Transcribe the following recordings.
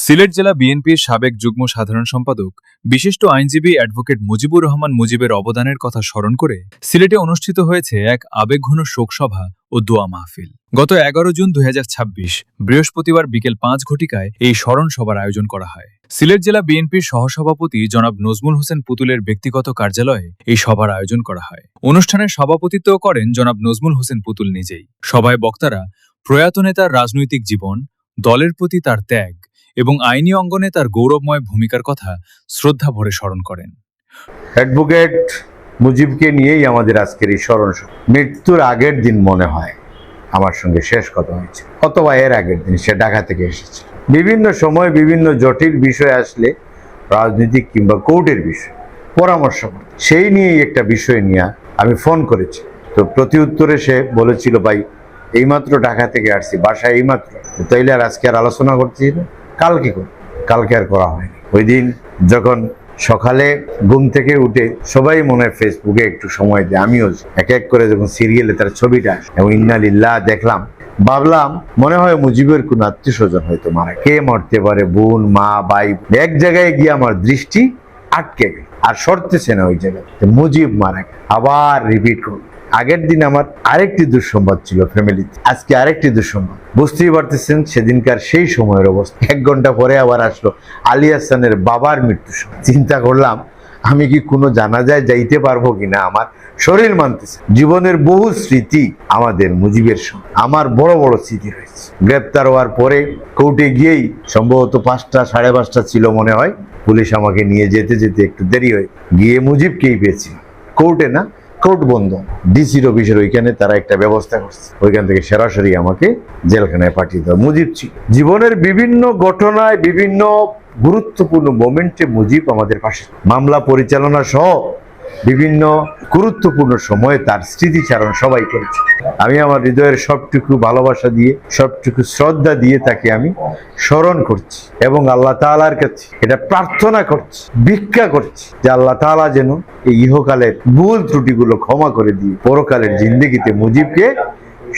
সিলেট জেলা বিএনপির সাবেক যুগ্ম সাধারণ সম্পাদক বিশিষ্ট আইনজীবী অ্যাডভোকেট মুজিবুর রহমান মুজিবের অবদানের কথা স্মরণ করে সিলেটে অনুষ্ঠিত হয়েছে এক আবেগঘন শোকসভা ও দোয়া মাহফিল। গত 11 জুন 2026 বৃহস্পতিবার বিকেল 5 ঘটিকায় এই স্মরণ সভার আয়োজন করা হয়। সিলেট জেলা বিএনপির সহসভাপতি জনাব নজমুল হোসেন পুতুলের ব্যক্তিগত কার্যালয়ে এই সভার আয়োজন করা হয়। অনুষ্ঠানের সভাপতিত্ব করেন জনাব নজমুল হোসেন পুতুল নিজেই। সভায় বক্তারা প্রয়াত নেতার রাজনৈতিক জীবন, দলের প্রতি তার ত্যাগ এবং আইনি অঙ্গনে তার গৌরবময় ভূমিকার কথা শ্রদ্ধা ভরে স্মরণ করেন। অ্যাডভোকেট মুজিবকে নিয়েই আমাদের আজকের এই স্মরণ সভা। মৃত্যুর আগের দিন মনে হয় আমার সঙ্গে শেষ কথা হয়েছে, অথবা এর আগের দিন সে ঢাকা থেকে এসেছে। বিভিন্ন সময় বিভিন্ন জটিল বিষয় আসলে রাজনৈতিক কিংবা কোর্টের বিষয় পরামর্শ করত, সেই নিয়েই একটা বিষয় নিয়ে আমি ফোন করেছি। তো প্রতি উত্তরে সে বলেছিল, ভাই এইমাত্র ঢাকা থেকে আসছি, বাসায় এইমাত্র, তাইলে আর আজকে আর আলোচনা করছিল, কালকে আর করা হয়নি। ওই দিন যখন সকালে ঘুম থেকে উঠে সবাই মনে হয় ফেসবুকে একটু সময় দেয়, আমিও এক এক করে যখন সিরিয়ালে তার ছবিটা এবং ইন্নালিল্লাহ দেখলাম, ভাবলাম মনে হয় মুজিবের কোন আত্মীয় স্বজন হয়তো মারা, কে মরতে পারে, বোন, মা, ভাই। এক জায়গায় গিয়ে আমার দৃষ্টি আটকে গেল, আর সরতেছে না ওই জায়গায়, মুজিব মারা। আবার রিপিট করল। আগের দিন আমার আরেকটি দুঃসংবাদ ছিল ফ্যামিলিতে, আজকে আরেকটি দুঃসংবাদ। বুঝতেই পারতেছেন সেদিনকার সেই সময়ের অবস্থা। 1 ঘন্টা পরে আবার আসলো আলী হাসানের বাবার মৃত্যু। চিন্তা করলাম আমি কি কোনো জানাজায় যাইতে পারবো কিনা, আমার শরীর মানতেছে। জীবনের বহু স্মৃতি আমাদের মুজিবের সঙ্গে, আমার বড় বড় স্মৃতি রয়েছে। গ্রেপ্তার হওয়ার পরে কোর্টে গিয়েই সম্ভবত 5টা 5:30 ছিল মনে হয়, পুলিশ আমাকে নিয়ে যেতে যেতে একটু দেরি হয়ে গিয়ে মুজিবকেই পেয়েছি। কোর্টে না, কোর্ট বন্ধ, ডিসির অফিসের ওইখানে তারা একটা ব্যবস্থা করছে, ওইখান থেকে সরাসরি আমাকে জেলখানায় পাঠিয়ে দেওয়া। মুজিব জীবনের বিভিন্ন ঘটনায়, বিভিন্ন গুরুত্বপূর্ণ মোমেন্টে মুজিব আমাদের পাশে। মামলা পরিচালনা সহ বিভিন্ন গুরুত্বপূর্ণ সময়ে তার স্মৃতিচারণ সবাই করেছে। আমি আমার হৃদয়ের সবটুকু ভালোবাসা দিয়ে, সবটুকু শ্রদ্ধা দিয়ে তাকে আমি স্মরণ করছি এবং আল্লাহ তাআলার কাছে এটা প্রার্থনা করছি, ভিক্ষা করছি যে আল্লাহ তাআলা যেন এই ইহকালের ভুল ত্রুটিগুলো ক্ষমা করে দিয়ে পরকালের জিন্দেগিতে মুজিবকে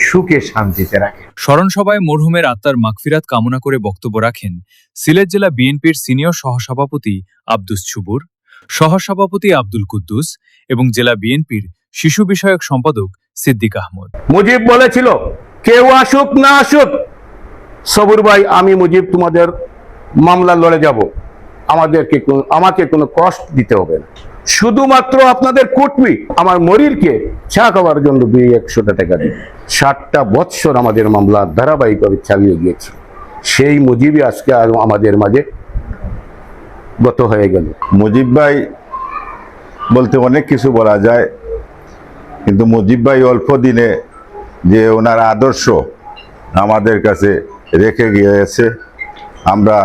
সুখে শান্তিতে রাখে। স্মরণ সভায় মরহুমের আত্মার মাগফিরাত কামনা করে বক্তব্য রাখেন সিলেট জেলা বিএনপির সিনিয়র সহসভাপতি আব্দুস ছুবুর, সহসভাপতি আব্দুল কুদ্দুস এবং জেলা বিএনপির শিশু বিষয়ক সম্পাদক সিদ্দিক আহমদ। মুজিব বলেছিল, কেউ আসুক না আসুক, সবুর ভাই আমি মুজিব তোমাদের মামলা লড়ে যাব, আমাকে কোনো কষ্ট দিতে হবে না, শুধুমাত্র আপনাদের কুটমি আমার মরিরকে চা খাওয়ার জন্য 200-100 টাকা দিবে। 60টা বৎসর আমাদের মামলা ধারাবাহিকভাবে চালিয়ে গিয়েছে। সেই মুজিবই আজকে আমাদের মাঝে গত হয়ে গেল। মুজিব ভাই বলতে অনেক কিছু বলা যায়, কিন্তু মুজিব ভাই অল্প দিনে যে ওনার আদর্শ আমাদের কাছে রেখে গিয়েছে, আমরা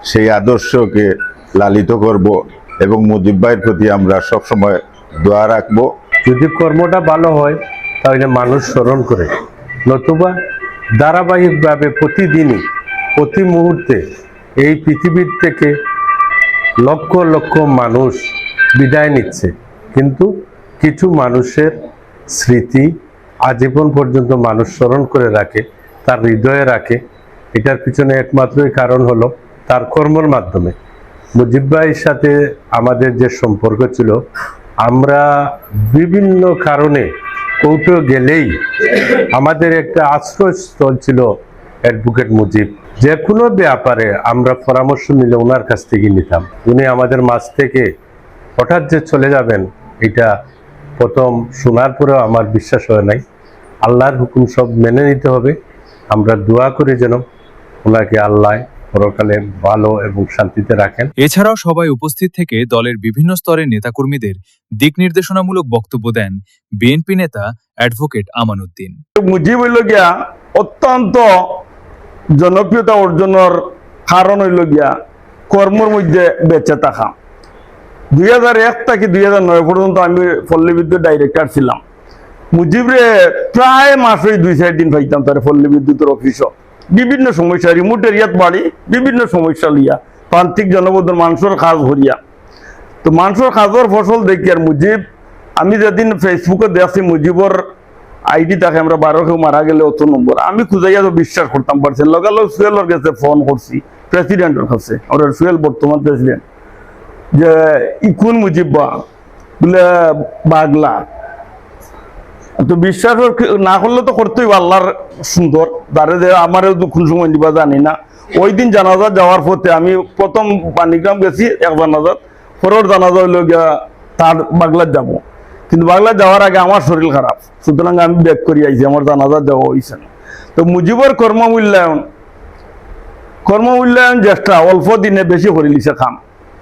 সেই আদর্শকে লালিত করব এবং মুজিব ভাইয়ের প্রতি আমরা সবসময় দোয়া রাখবো। যদি কর্মটা ভালো হয় তাহলে মানুষ স্মরণ করে, নতুবা ধারাবাহিকভাবে প্রতিদিনই প্রতি মুহূর্তে এই পৃথিবীর থেকে লক্ষ লক্ষ মানুষ বিদায় নিচ্ছে, কিন্তু কিছু মানুষের স্মৃতি আজীবন পর্যন্ত মানুষ স্মরণ করে রাখে, তার হৃদয়ে রাখে। এটার পিছনে একমাত্রই কারণ হলো তার কর্মের মাধ্যমে। মুজিব ভাইয়ের সাথে আমাদের যে সম্পর্ক ছিল, আমরা বিভিন্ন কারণে কোর্টে গেলেই আমাদের একটা আশ্রয়স্থল ছিল অ্যাডভোকেট মুজিব। যে কোনো ব্যাপারে আমরা পরামর্শ নিলে ওনার কাছ থেকে নিতাম। উনি আমাদের মাঝ থেকে হঠাৎ যে চলে যাবেন, এটা প্রথম শোনার পরেও আমার বিশ্বাস হয় নাই। আল্লাহর হুকুম সব মেনে নিতে হবে। আমরা দোয়া করে যেন ওনাকে আল্লাহ পরকালে ভালো এবং শান্তিতে রাখেন। এছাড়াও সবাই উপস্থিত থেকে দলের বিভিন্ন স্তরের নেতাকর্মীদের দিক নির্দেশনামূলক বক্তব্য দেন বিএনপি নেতা অ্যাডভোকেট আমানউদ্দিন। মুজিব হইল গিয়া অত্যন্ত জনপ্রিয়তা অর্জনের কারণ হইল গিয়া কর্মের মধ্যে বেঁচে থাকা। 2001 থেকে 2009 পর্যন্ত আমি পল্লী বিদ্যুৎ ডাইরেক্টর ছিলাম। মুজিবরে প্রায় মাসে 2-4 দিন পাইতাম তার পল্লী বিদ্যুতের অফিসও। বিভিন্ন সমস্যা, রিমোট এরিয়াত বাড়ি, বিভিন্ন সমস্যা লিয়া, প্রান্তিক জনপদের মানুষের কাজ হরিয়া। তো মানুষের কাজের ফসল দেখি আর মুজিব, আমি যেদিন ফেসবুকে দেখছি মুজিবর আইডি থাকে, আমরা 12 কেউ মারা গেলে অত নম্বর, আমি খুঁজাইয়া তো বিশ্বাস করতাম পারছি। লগালগ সুয়েলর গেছে ফোন করছি, প্রেসিডেন্টের কাছে, আমরা সুয়েল বর্তমান প্রেসিডেন্ট, যে ইকুন মুজিব্বা বলে বাগলা, তো বিশ্বাস না করলে তো করতেই আল্লাহর সুন্দর দাঁড়ে যে আমারও কোন সময় দিবা জানি না। ওই দিন জানাজা যাওয়ার পথে আমি প্রথম পানিগ্রাম গেছি এক জানাজাত, পরের জানাজা হইল গিয়া তার বাগলার যাব, কিন্তু বাগলার যাওয়ার আগে আমার শরীর খারাপ, সুতরাং আমি ব্যাক করে আইছি, আমার জানাজা যাওয়া হয়েছে না। তো মুজিবর কর্মমূল্যায়ন জ্যেষ্ঠা অল্প দিনে বেশি করে লিছে খাম,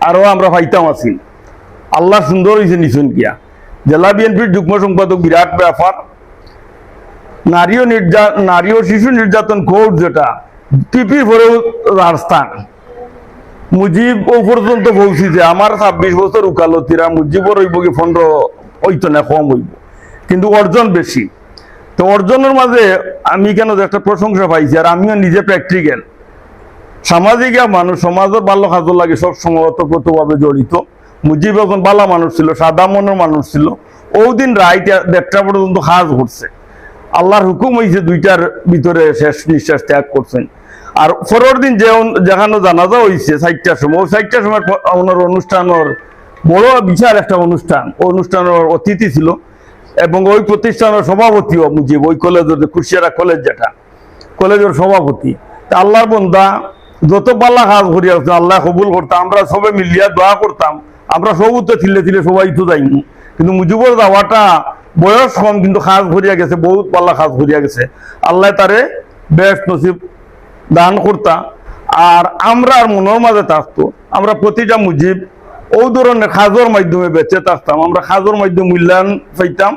আরো আমরা পাইতাম আছি। আল্লাহ সুন্দর হয়েছে নিছুন কিয়া। জেলা বিএনপির যুগ্ম সম্পাদক বিরাট ব্যাপার, নারী ও শিশু নির্যাতন কোর্ট যেটা টিপি ভরেও রাজস্থান, মুজিব ও পর্যন্ত বলছি যে আমার 26 বছর উকালতিরা মুজিবর হইব কি 15 হইতো না, কম হইব, কিন্তু অর্জন বেশি। তো অর্জনের মাঝে আমি কেন একটা প্রশংসা পাইছি, আর আমিও নিজে প্র্যাকটিক্যাল সামাজিক মানুষ, সমাজের ভালো কাজের লাগে সব সময় ওতপ্রোতভাবে জড়িত। মুজিব এখন ভালো মানুষ ছিল, সাদা মনের মানুষ ছিল। ওই দিন রাইট 1টা পর্যন্ত কাজ করছে, আল্লাহর হুকুম হয়েছে 2টার ভিতরে শেষ নিঃশ্বাস ত্যাগ করছেন। আর পরের দিন যেখানে জানাজা হয়েছে 4টার সময়, ওই 4টার সময় ওনার অনুষ্ঠানের বড় বিশাল একটা অনুষ্ঠানের অতিথি ছিল, এবং ওই প্রতিষ্ঠানের সভাপতিও মুজিব, ওই কলেজের কুশিয়ারা কলেজ যেটা, কলেজের সভাপতি। তা আল্লাহর বন্দা যত পাল্লা কাজ করি আসছে আল্লাহ কবুল করতাম, আমরা সবে মিলিয়া দোয়া করতাম, আমরা সবু তো ছিলে সবাই তো যাইনি, কিন্তু মুজিবর যাওয়াটা বয়স কম কিন্তু কাজ করিয়া গেছে, বহুত পাল্লা কাজ করিয়া গেছে, আল্লাহ তারে বেশ নসিব দান করতা। আর আমরা আর মনের মাঝে থাকতো, আমরা প্রতিটা মুজিব ওই ধরনের কাজের মাধ্যমে বেঁচে থাকতাম, আমরা কাজের মাধ্যমে মূল্যায়ন পাইতাম।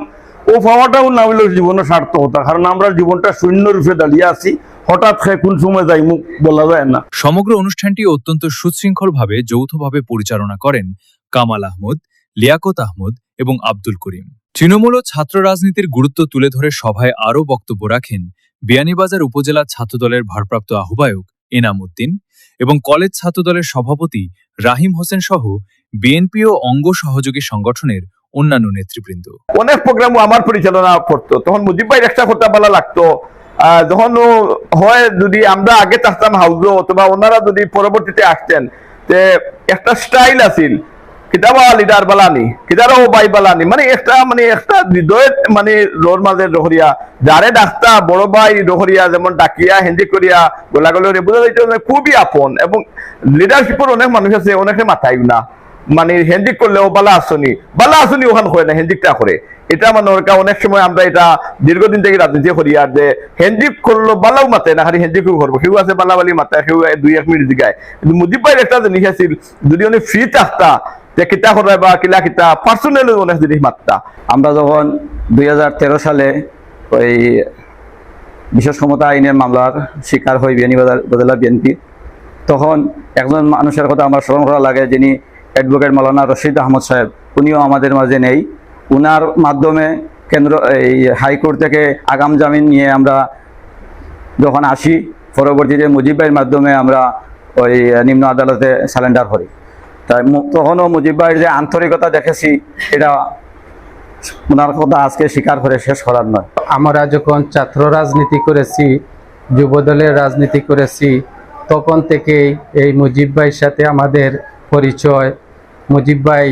ও পাওয়াটাও না হইলে জীবনের সার্থকতা, কারণ আমরা জীবনটা শূন্য রূপে দাঁড়িয়ে আছি, হঠাৎ কোন সময় যাই মুখ বলা যায় না। সমগ্র অনুষ্ঠানটি অত্যন্ত সুশৃঙ্খলভাবে যৌথভাবে পরিচালনা করেন কামাল আহমদ, লিয়াকত আহমদ এবং আব্দুল করিম। তৃণমূল ও ছাত্র রাজনীতির গুরুত্ব তুলে ধরে সভায় আরও বক্তব্য রাখেন বিয়ানীবাজার উপজেলা ছাত্রদলের ভারপ্রাপ্ত আহ্বায়ক এনাম উদ্দিন এবং কলেজ ছাত্রদলের সভাপতি রাহিম হোসেন সহ বিএনপি ও অঙ্গ সহযোগী সংগঠনের অন্যান্য নেতৃবৃন্দ। অনেক প্রোগ্রাম আমার পরিচালনা করতো, তখন মুজিব ভাই একটা করতে ভালো লাগতো। যখন হয় যদি আমরা আগে থাকতাম হাউজও, অথবা ওনারা যদি পরবর্তীতে আসতেন, তে একটা স্টাইল আছিল, কিতাবা লিডার বালানি, কিতারও বাই বালানি, মানে একটা হৃদয়, মানে রোর মাঝে রহরিয়া, যারে ডাক্তা বড় ভাই রহরিয়া, যেমন ডাকিয়া হেন্দি করিয়া গোলাগলি বোঝা যাইতে খুবই আপন। এবং লিডারশিপের অনেক মানুষ আছে, অনেকে মাথায় না, মানে হেন্দিক করলেও বালা আসনি ওখানে হয় না, হেন্দিকটা করে। এটা মানে অনেক সময় আমরা এটা দীর্ঘদিন থেকে রাজনীতি করি, আর যে হেন্দিক করলো বালাও মাথায় না, খালি হেন্দিকেও করবো, কেউ আছে বালাবালি মাথায়, কেউ 2-1 মিনিট দিগায়। কিন্তু মুজিব ভাইয়ের একটা জিনিস আছিল, যদি উনি ফ্রি থাকতা যে কিতা করে বা কিলা কিতা পার্সোনালি অনেক জিনিস মাত্তা। আমরা যখন 2013 সালে ওই বিশেষ ক্ষমতা আইনের মামলার শিকার হই বিয়ানীবাজার উপজেলা বিএনপি, তখন একজন মানুষের কথা আমার স্মরণ করা লাগে, যিনি অ্যাডভোকেট মাওলানা রশিদ আহমদ সাহেব। উনিও আমাদের মাঝে নেই। উনার মাধ্যমে এই হাইকোর্ট থেকে আগাম জামিন নিয়ে আমরা যখন আসি, পরবর্তীতে মুজিব ভাইয়ের মাধ্যমে আমরা ওই নিম্ন আদালতে সারেন্ডার করি। তাই তখনও মুজিব ভাইয়ের যে আন্তরিকতা দেখেছি, এটা ওনার কথা আজকে স্বীকার করে শেষ করার নয়। আমরা যখন ছাত্র রাজনীতি করেছি, যুবদলের রাজনীতি করেছি, তখন থেকেই এই মুজিব ভাইয়ের সাথে আমাদের পরিচয়। মুজিব ভাই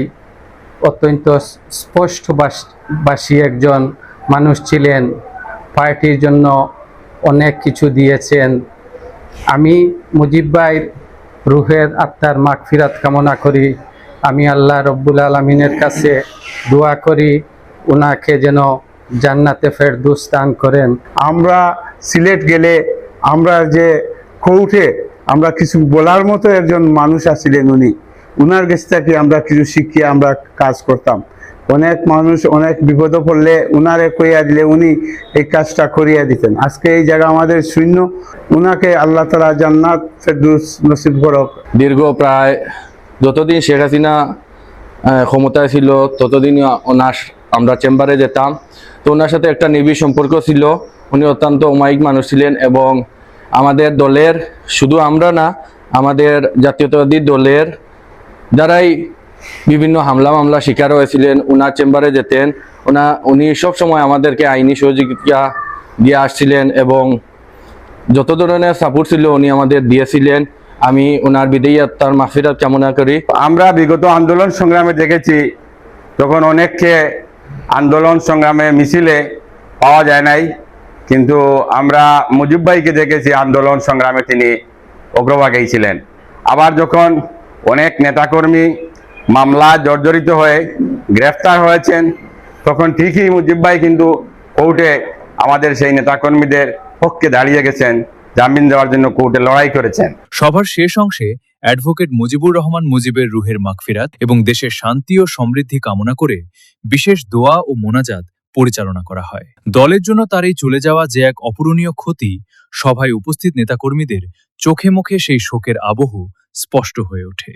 অত্যন্ত স্পষ্টভাষী একজন মানুষ ছিলেন, পার্টির জন্য অনেক কিছু দিয়েছেন। আমি মুজিব ভাইয়ের রুহের আত্মার মাগফিরাত কামনা করি। আমি আল্লাহ রব্বুল আলামিনের কাছে দোয়া করি, ওনাকে যেন জান্নাতে ফেরদৌস দান করেন। আমরা সিলেট গেলে আমরা যে কোর্টে আমরা কিছু বলার মতো একজন মানুষ আছিলেন, উনার কাছ থেকে আমরা কিছু শিখিয়ে আমরা কাজ করতাম। অনেক মানুষ অনেক বিপদে পড়লে উনারে কইয়া দিলে উনি এই কাজটা করিয়া দিতেন। আজকে এই জায়গা আমাদের শূন্য, উনাকে আল্লাহ তাআলা জান্নাত ফেরদৌস নসিব করুক। দীর্ঘ প্রায় যতদিন শেখ হাসিনা ক্ষমতায় ছিল ততদিন আমরা চেম্বারে যেতাম। তো ওনার সাথে একটা নিবিড় সম্পর্ক ছিল। উনি অত্যন্ত অমায়িক মানুষ ছিলেন, এবং আমাদের দলের, শুধু আমরা না, আমাদের জাতীয়তাবাদী দলের যারাই বিভিন্ন হামলা মামলা শিকার হয়েছিলেন, ওনার চেম্বারে যেতেন। উনি সবসময় আমাদেরকে আইনি সহযোগিতা দিয়ে আসছিলেন, এবং যত ধরনের সাপোর্ট ছিল উনি আমাদের দিয়েছিলেন। আমি ওনার বিদেয়ী আত্মার মাগফিরাত কামনা করি। আমরা বিগত আন্দোলন সংগ্রামে দেখেছি তখন অনেককে আন্দোলন সংগ্রামে মিছিলে পাওয়া যায় নাই, কিন্তু আমরা মুজিব ভাইকে দেখেছি আন্দোলন সংগ্রামে তিনি অগ্রভাগেই ছিলেন। আবার যখন অনেক নেতাকর্মী মামলা জর্জরিত হয়ে গ্রেফতার হয়েছেন তখন ঠিকই মুজিব ভাই কিন্তু কোর্টে আমাদের সেই নেতাকর্মীদের পক্ষে দাঁড়িয়ে গেছেন, জামিন দেওয়ার জন্য কোর্টে লড়াই করেছেন। সভার শেষ অংশে অ্যাডভোকেট মুজিবুর রহমান মুজিবের রুহের মাগফিরাত এবং দেশের শান্তি ও সমৃদ্ধি কামনা করে বিশেষ দোয়া ও মোনাজাত পরিচালনা করা হয়। দলের জন্য তার এই চলে যাওয়া যে এক অপূরণীয় ক্ষতি, সভায় উপস্থিত নেতাকর্মীদের চোখে মুখে সেই শোকের আবহ স্পষ্ট হয়ে ওঠে।